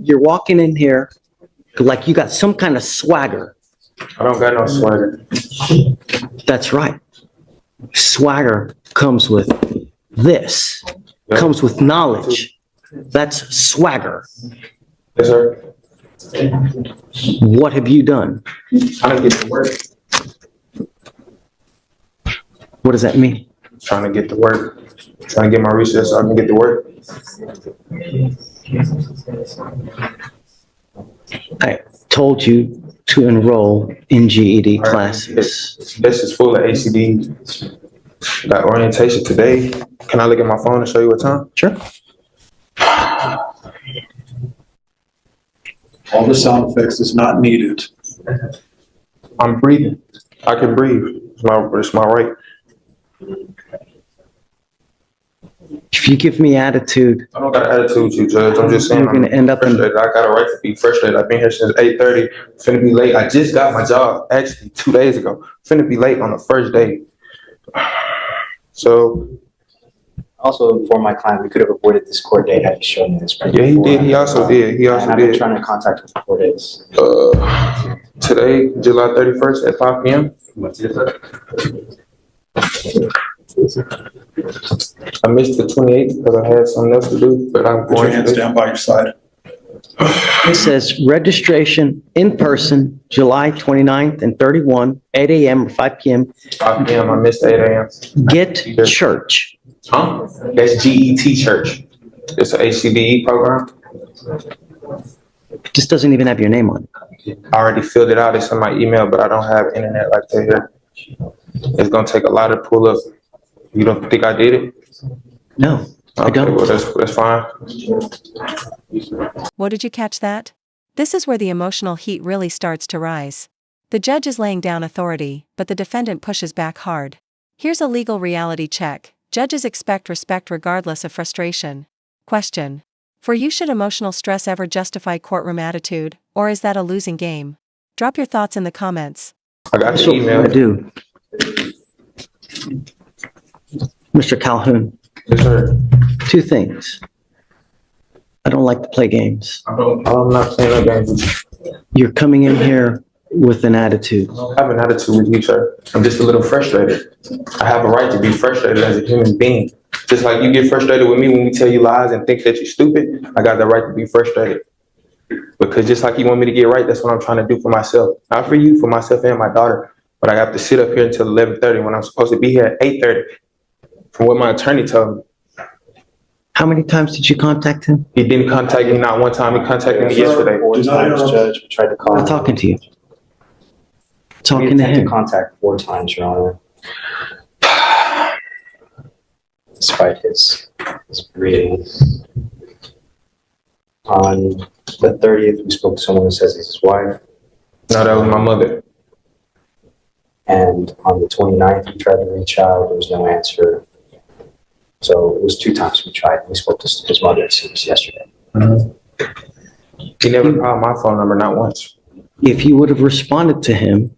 you're walking in here like you got some kind of swagger. I don't got no swagger. That's right. Swagger comes with this, comes with knowledge. That's swagger. Yes, sir. What have you done? Trying to get to work. What does that mean? Trying to get to work. Trying to get my research so I can get to work. I told you to enroll in GED classes. This is full of ACD. Got orientation today. Can I look at my phone and show you what time? Sure. All the sound effects is not needed. I'm breathing. I can breathe. It's my right. If you give me attitude, I don't got an attitude with you, Judge. I'm just saying you're going to end up in... frustrated. I got a right to be frustrated. I've been here since 8:30. Finna be late. I just got my job actually 2 days ago. Finna be late on the first day. So... Also, for my client, we could have avoided this court date had he shown me this. Yeah, he did. He also did. He also and I've been trying to contact him for 4 days. Today, July 31st at 5 p.m. I missed the 28th because I had something else to do, but I'm Put your going hands to. down by your side. It says registration in person, July 29th and 31, 8 a.m. or 5 p.m. 5 p.m. I missed 8 a.m. Get church. Huh? That's GET Church. It's an HCBE program. It just doesn't even have your name on it. I already filled it out. It's in my email, but I don't have internet like that here. It's gonna take a lot to pull up. You don't think I did it? No, I Okay, don't. well, that's fine. What did you catch that? This is where the emotional heat really starts to rise. The judge is laying down authority, but the defendant pushes back hard. Here's a legal reality check. Judges expect respect regardless of frustration. Question. For you, should emotional stress ever justify courtroom attitude, or is that a losing game? Drop your thoughts in the comments. I got That's the what email. I do. Mr. Calhoun, Yes, sir. 2 things. I don't like to play games. I'm not playing no games with you. You're coming in here with an attitude. I have an attitude with you, sir. I'm just a little frustrated. I have a right to be frustrated as a human being. Just like you get frustrated with me when we tell you lies and think that you're stupid, I got the right to be frustrated. Because just like you want me to get right, that's what I'm trying to do for myself. Not for you, for myself and my daughter. But I have to sit up here until 11:30 when I'm supposed to be here at 8:30. From what my attorney told me. How many times did you contact him? He didn't contact me not one time. He contacted me yesterday. 4 times, Judge. We tried to call I'm him. talking to you. We Talking to attempted him. contact 4 times, Your Honor. Despite his readings. On the 30th, we spoke to someone who says he's his wife. No, that was my mother. And on the 29th, we tried to reach out. There was no answer. So it was 2 times we tried. We spoke to his mother since yesterday. He never called my phone number, not once. If you would have responded to him,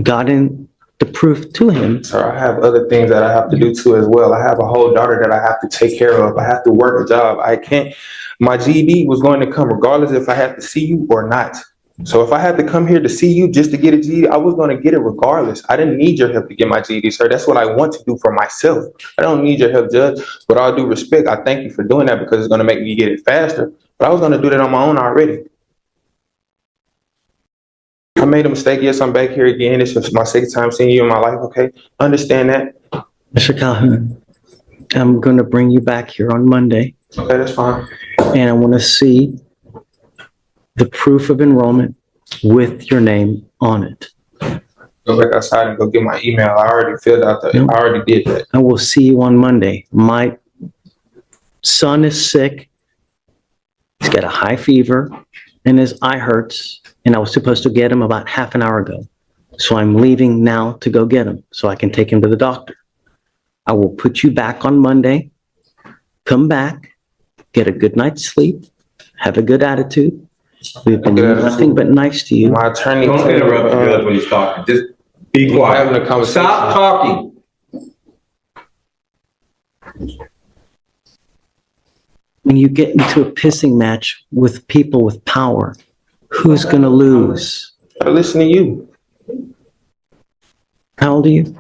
gotten the proof to him. Sir, I have other things that I have to do too as well. I have a whole daughter that I have to take care of. I have to work a job. I can't, my GED was going to come regardless if I had to see you or not. So if I had to come here to see you just to get a GED, I was going to get it regardless. I didn't need your help to get my GED, sir. That's what I want to do for myself. I don't need your help, Judge. With all due respect, I thank you for doing that because it's going to make me get it faster. But I was going to do that on my own already. I made a mistake. Yes, I'm back here again. It's just my 6th time seeing you in my life, okay? Understand that. Mr. Calhoun, I'm going to bring you back here on Monday, Okay, that's fine. and I want to see the proof of enrollment with your name on it. Go back outside and go get my email. I already filled out the, I already did that. I will see you on Monday. My son is sick. He's got a high fever and his eye hurts, and I was supposed to get him about half an hour ago. So I'm leaving now to go get him so I can take him to the doctor. I will put you back on Monday. Come back, get a good night's sleep, have a good attitude. We've been nothing but nice to you. My attorney. Don't interrupt the judge when he's talking. Just be quiet. Having a conversation. Stop talking. when you get into a pissing match with people with power, who's going to lose? I listen to you. How old are you?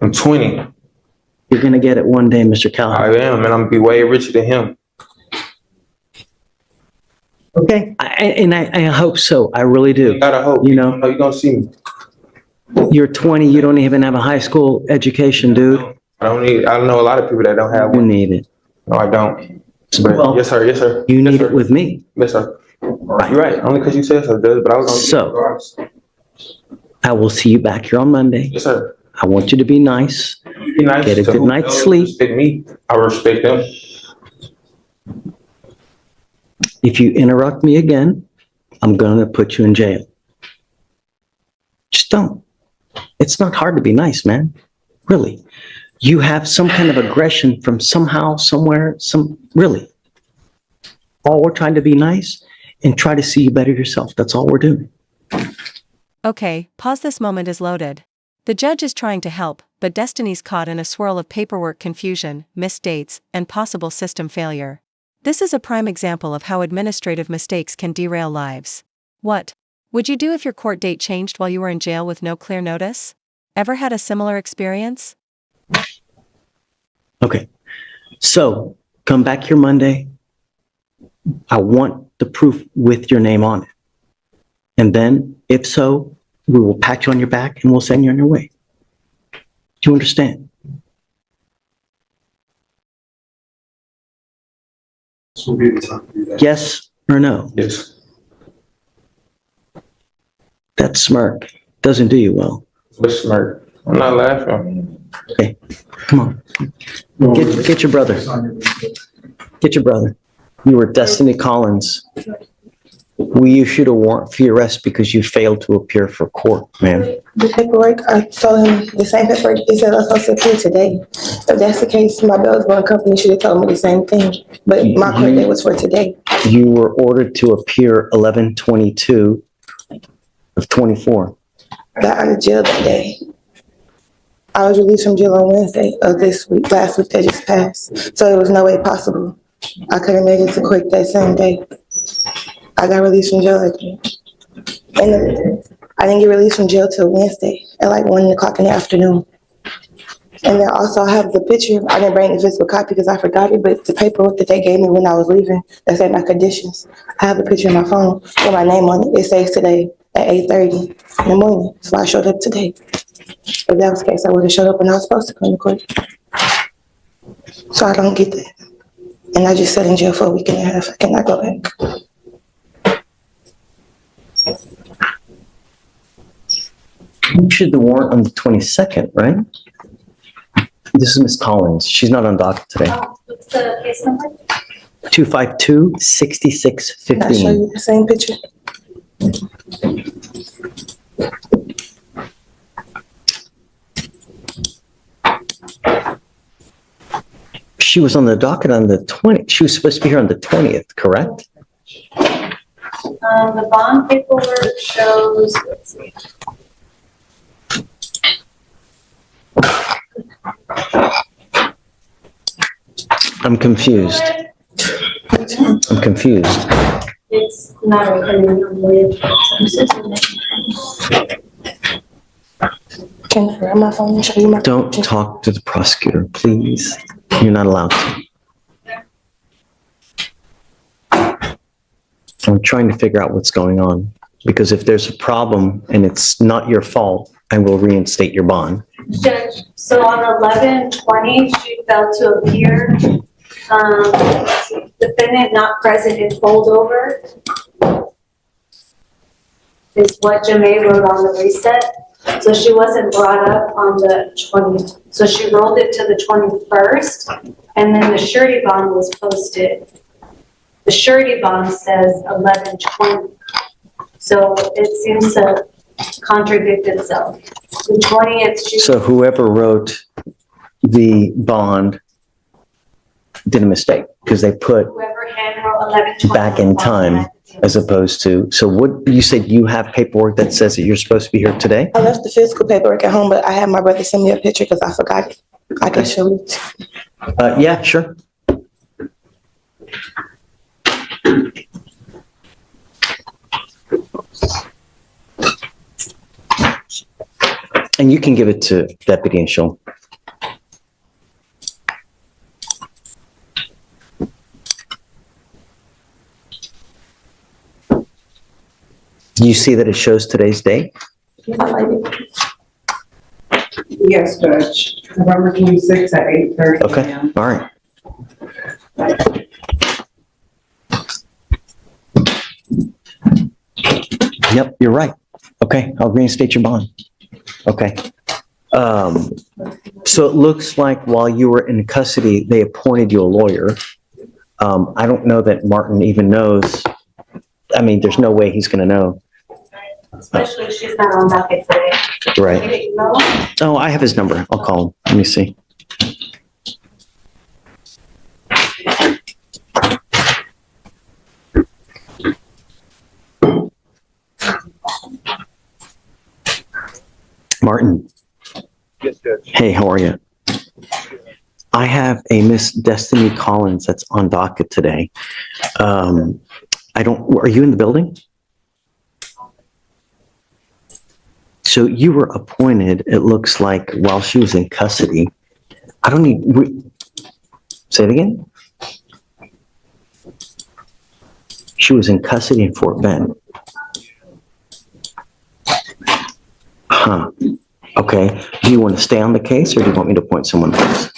I'm 20. You're going to get it one day, Mr. I Calhoun. am, and I'm gonna be way richer than him. Okay. I hope so. I really You do. gotta hope. You know, You're gonna see me. you're 20. You don't even have a high school education, dude. I know a lot of people that don't have You one. need it. No, I don't. But Well, yes, sir. Yes, sir. you Yes, need sir. it with me. Yes, sir. You're right. Only because you said so, Judge, but I was gonna So- regardless. I will see you back here on Monday. Yes, sir. I want you to be nice. Be nice Get a to good night's whoever sleep. Respect me. I respect them. If you interrupt me again, I'm going to put you in jail. Just don't. It's not hard to be nice, man. Really. You have some kind of aggression from somehow, somewhere, really. All we're trying to be nice and try to see you better yourself. That's all we're doing. Okay, pause. This moment is loaded. The judge is trying to help, but Destiny's caught in a swirl of paperwork confusion, missed dates, and possible system failure. This is a prime example of how administrative mistakes can derail lives. What would you do if your court date changed while you were in jail with no clear notice? Ever had a similar experience? Okay. So come back here Monday. I want the proof with your name on it. And then, if so, we will pat you on your back and we'll send you on your way. Do you understand? This will be the time to do that. Yes or no? Yes. That smirk doesn't do you well. But smirk. I'm not laughing. Okay, come on. Get your brother. Get your brother. You were Destiny Collins. We issued a warrant for your arrest because you failed to appear for court, ma'am. The paperwork, I told him the same paperwork, they said I was supposed to appear today. If that's the case, my bail's bond company should have told me the same thing, but my court date was for today. You were ordered to appear 11/22 of 24. I got out of jail that day. I was released from jail on Wednesday of this week, last week that just passed. So there was no way possible. I could have made it to court that same day. I got released from jail again. And I didn't get released from jail till Wednesday at like 1 o'clock in the afternoon. And then also I have the picture. I didn't bring the physical copy because I forgot it, but the paperwork that they gave me when I was leaving, that said my conditions. I have the picture in my phone with my name on it. It says today at 8:30 in the morning. So I showed up today. If that was the case, I would have showed up when I was supposed to come to court. So I don't get that. And I just sat in jail for a week and a half. I cannot go back. You issued the warrant on the 22nd, right? This is Miss Collins. She's not on docket today. What's the case number? 252-6615. Can I show you the same picture? She was on the docket on the 20th. She was supposed to be here on the 20th, correct? The bond paperwork shows, let's see. I'm confused. I'm confused. It's not a million. Can I grab my phone and show you my Don't picture? talk to the prosecutor, please. You're not allowed to. I'm trying to figure out what's going on, because if there's a problem and it's not your fault, I will reinstate your bond. Judge, so on 11/20, she failed to appear. Defendant not present in holdover is what Jamae wrote on the reset. So she wasn't brought up on the 20th. So she rolled it to the 21st, and then the surety bond was posted. The surety bond says 11/20. So it seems to contradict itself. The 20th, she. So whoever wrote the bond did a mistake, because they put Whoever hand wrote 11/20. back in time as opposed to, so what, you said you have paperwork that says that you're supposed to be here today? I left the physical paperwork at home, but I had my brother send me a picture because I forgot it. I can show you. Yeah, sure. And you can give it to Deputy and she'll. Do you see that it shows today's date? Yes, Judge. November 26th at 8:30 Okay, a.m. all right. Yep, you're right. Okay, I'll reinstate your bond. Okay. So it looks like while you were in custody, they appointed you a lawyer. I don't know that Martin even knows. I mean, there's no way he's gonna know. Especially if she's not on docket today. Right. Maybe email. Oh, I have his number. I'll call him. Let me see. Martin. Yes, Judge. Hey, how are you? I have a Miss Destiny Collins that's on docket today. Are you in the building? So you were appointed, it looks like, while she was in custody. Say it again? She was in custody in Fort Bend. Huh. Okay. Do you want to stay on the case or do you want me to appoint someone else?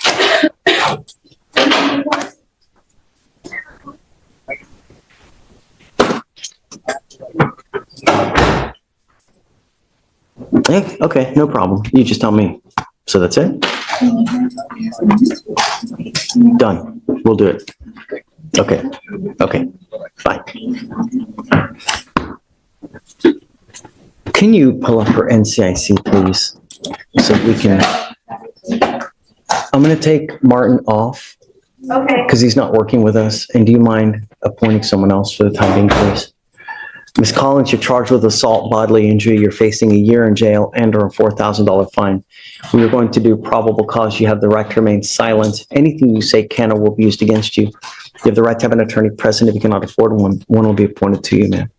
Hey, okay, no problem. You just tell me. So that's it? Done. We'll do it. Okay. Okay. Fine. Can you pull up her NCIC, please? So we can. I'm going to take Martin off Okay. because he's not working with us. And do you mind appointing someone else for the time being, please? Ms. Collins, you're charged with assault, bodily injury. You're facing a year in jail and/or a $4,000 fine. We are going to do probable cause. You have the right to remain silent. Anything you say can or will be used against you. You have the right to have an attorney present. If you cannot afford one will be appointed to you, ma'am.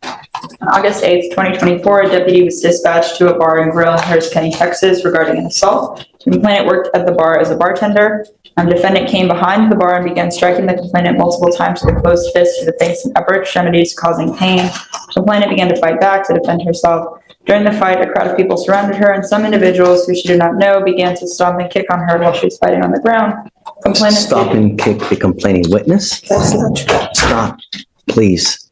On August 8th, 2024, a deputy was dispatched to a bar and grill in Harris County, Texas regarding an assault. The complainant worked at the bar as a bartender. Defendant came behind the bar and began striking the complainant multiple times with a closed fist to the face and upper extremities, causing pain. Complainant began to fight back to defend herself. During the fight, a crowd of people surrounded her, and some individuals who she did not know began to stomp and kick on her while she was fighting on the ground. Complainant Stop and kick the complaining witness. That's not true. Stop, please.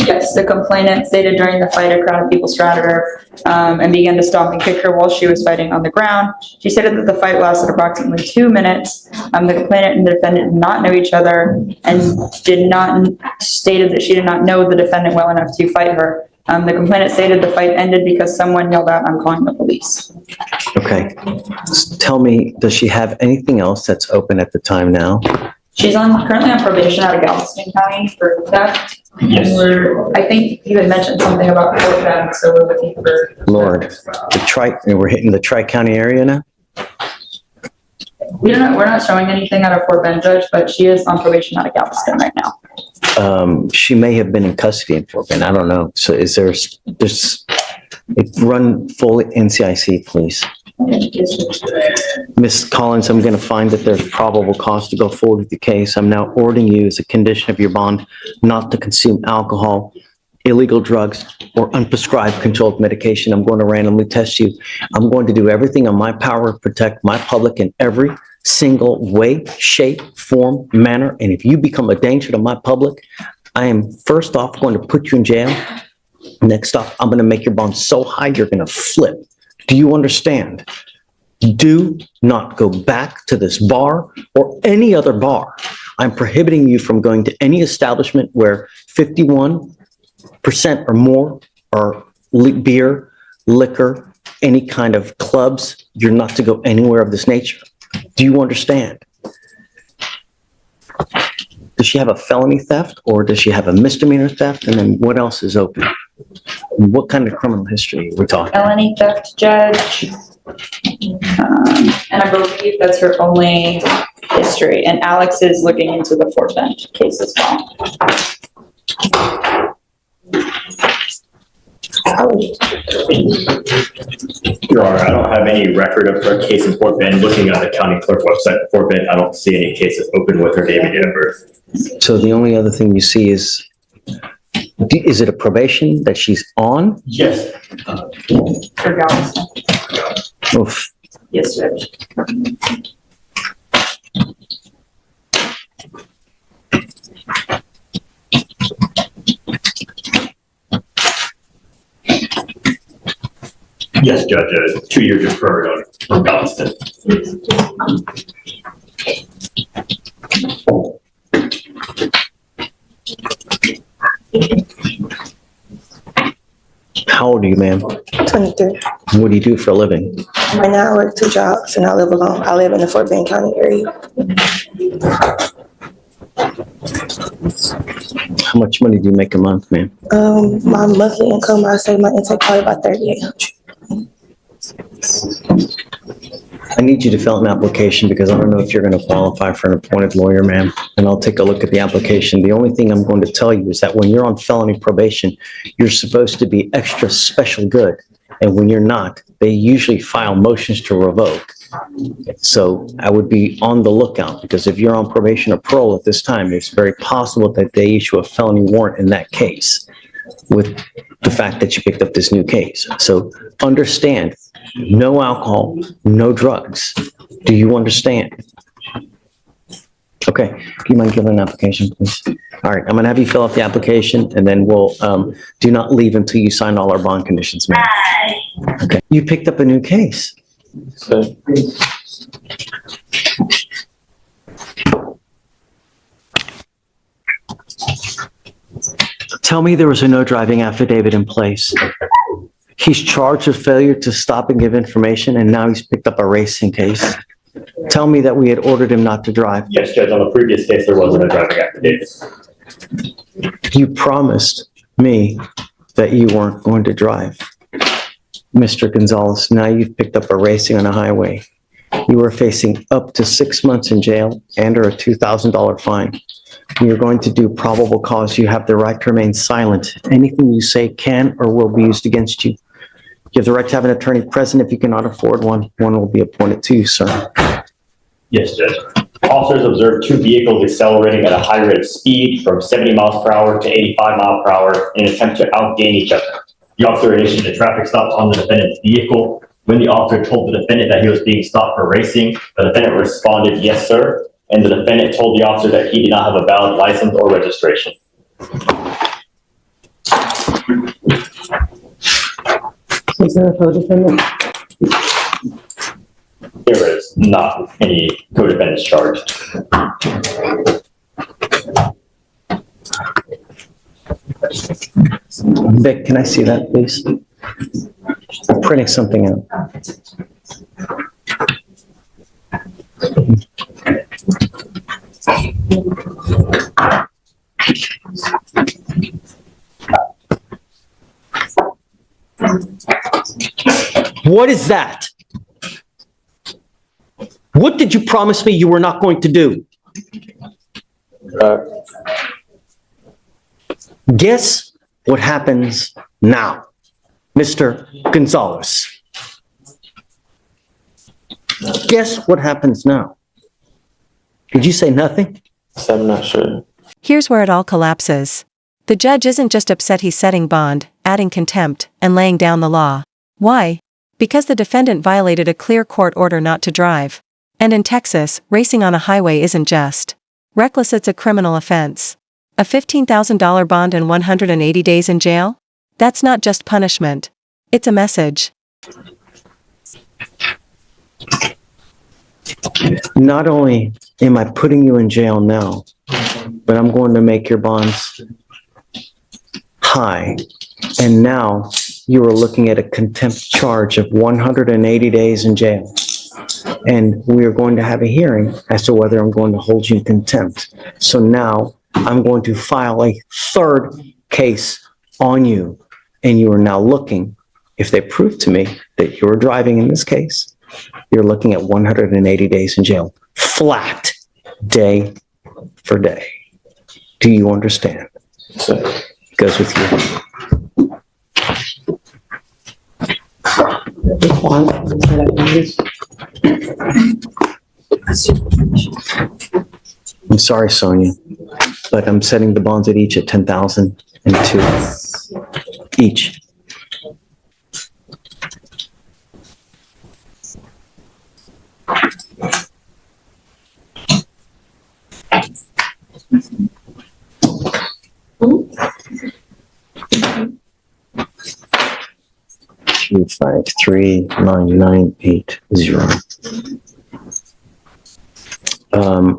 Yes, the complainant stated during the fight, a crowd of people surrounded her and began to stomp and kick her while she was fighting on the ground. She stated that the fight lasted approximately 2 minutes. The complainant and the defendant did not know each other and stated that she did not know the defendant well enough to fight her. The complainant stated the fight ended because someone yelled out, "I'm calling the police." Okay. Tell me, does she have anything else that's open at the time now? She's currently on probation out of Galveston County for theft. Yes. And I think you had mentioned something about Fort Bend, so we're looking for. Lord, we're hitting the Tri-County area now? We're not showing anything out of Fort Bend, Judge, but she is on probation out of Galveston right now. She may have been in custody in Fort Bend. I don't know. So run full NCIC, please. Ms. Collins, I'm going to find that there's probable cause to go forward with the case. I'm now ordering you as a condition of your bond not to consume alcohol, illegal drugs, or unprescribed controlled medication. I'm going to randomly test you. I'm going to do everything in my power to protect my public in every single way, shape, form, manner. And if you become a danger to my public, I am first off going to put you in jail. Next off, I'm going to make your bond so high you're going to flip. Do you understand? Do not go back to this bar or any other bar. I'm prohibiting you from going to any establishment where 51% or more are beer, liquor, any kind of clubs. You're not to go anywhere of this nature. Do you understand? Does she have a felony theft or does she have a misdemeanor theft? And then what else is open? What kind of criminal history are we talking? Felony theft, Judge. And I believe that's her only history, and Alex is looking into the Fort Bend case as well. Your Honor, I don't have any record of her case in Fort Bend. Looking at the county clerk website in Fort Bend, I don't see any cases open with her name and date of birth. So the only other thing you see is it a probation that she's on? Yes. For Galveston. Oof. Yes, Judge. Yes, Judge, a 2-year deferred from Galveston. How old are you, ma'am? 23. What do you do for a living? Right now, I work 2 jobs and I live alone. I live in the Fort Bend County area. How much money do you make a month, ma'am? My monthly income, I say my intake probably about $3,800. I need you to fill out an application because I don't know if you're going to qualify for an appointed lawyer, ma'am. And I'll take a look at the application. The only thing I'm going to tell you is that when you're on felony probation, you're supposed to be extra special good. And when you're not, they usually file motions to revoke. So I would be on the lookout because if you're on probation or parole at this time, it's very possible that they issue a felony warrant in that case with the fact that you picked up this new case. So understand, no alcohol, no drugs. Do you understand? Okay, do you mind giving an application, please? All right, I'm going to have you fill out the application and then we'll, do not leave until you sign all our bond conditions, ma'am. Okay, you picked up a new case. So, Tell me there was a no driving affidavit in place. He's charged with failure to stop and give information, and now he's picked up a racing case. Tell me that we had ordered him not to drive. Yes, Judge, on the previous case, there wasn't a driving affidavit. You promised me that you weren't going to drive. Mr. Gonzalez, now you've picked up a racing on a highway. You are facing up to 6 months in jail and or a $2,000 fine. You're going to do probable cause. You have the right to remain silent. Anything you say can or will be used against you. You have the right to have an attorney present. If you cannot afford one, one will be appointed to you, sir. Yes, Judge. Officers observed 2 vehicles accelerating at a high rate of speed from 70 miles per hour to 85 miles per hour in an attempt to outgain each other. The officer initiated a traffic stop on the defendant's vehicle. When the officer told the defendant that he was being stopped for racing, the defendant responded, "Yes, sir." And the defendant told the officer that he did not have a valid license or registration. Is there a co-defendant? There is not any co-defendants charged. Vic, can I see that, please? I'm printing something out. What is that? What did you promise me you were not going to do? Guess what happens now, Mr. Gonzalez? Guess what happens now? Did you say nothing? I'm not sure. Here's where it all collapses. The judge isn't just upset he's setting bond, adding contempt, and laying down the law. Why? Because the defendant violated a clear court order not to drive. And in Texas, racing on a highway isn't just reckless, it's a criminal offense. A $15,000 bond and 180 days in jail? That's not just punishment. It's a message. Not only am I putting you in jail now, but I'm going to make your bonds high. And now you are looking at a contempt charge of 180 days in jail. And we are going to have a hearing as to whether I'm going to hold you in contempt. So now I'm going to file a 3rd case on you. And you are now looking, if they prove to me that you're driving in this case, you're looking at 180 days in jail. Flat. day for day. Do you understand? So, Goes with you. I'm sorry, Sonia, but I'm setting the bonds at each at 10,000 and 2 each. Two, 5, 3, 9, 9, 8, 0.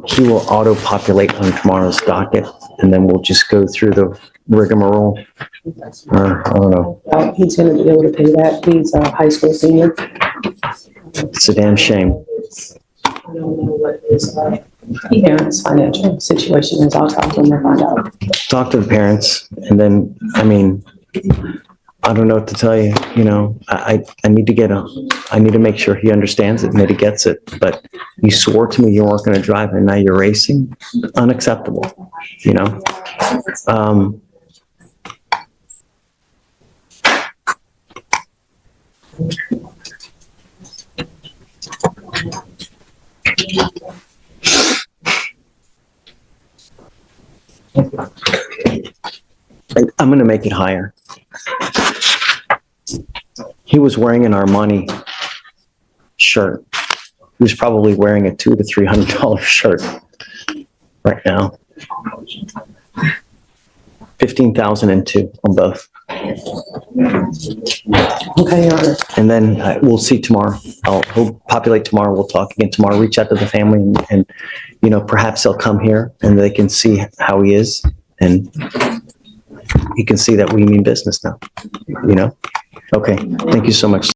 He will auto-populate on tomorrow's docket, and then we'll just go through the rigmarole. I don't know. He's gonna be able to pay that. He's a high school senior. It's a damn shame. I don't know what his parents' financial situation is. I'll talk to him and find out. Talk to the parents, and then, I mean, I don't know what to tell you, you know, I need to make sure he understands it and that he gets it, but you swore to me you weren't gonna drive and now you're racing, unacceptable, you know? I'm gonna make it higher. He was wearing an Armani shirt. He was probably wearing a $200 to $300 shirt right now. 15,002 on both. Okay, Your Honor. And then we'll see tomorrow. He'll populate tomorrow. We'll talk again tomorrow. Reach out to the family and you know, perhaps they'll come here and they can see how he is and he can see that we mean business now, you know? Okay, thank you so much.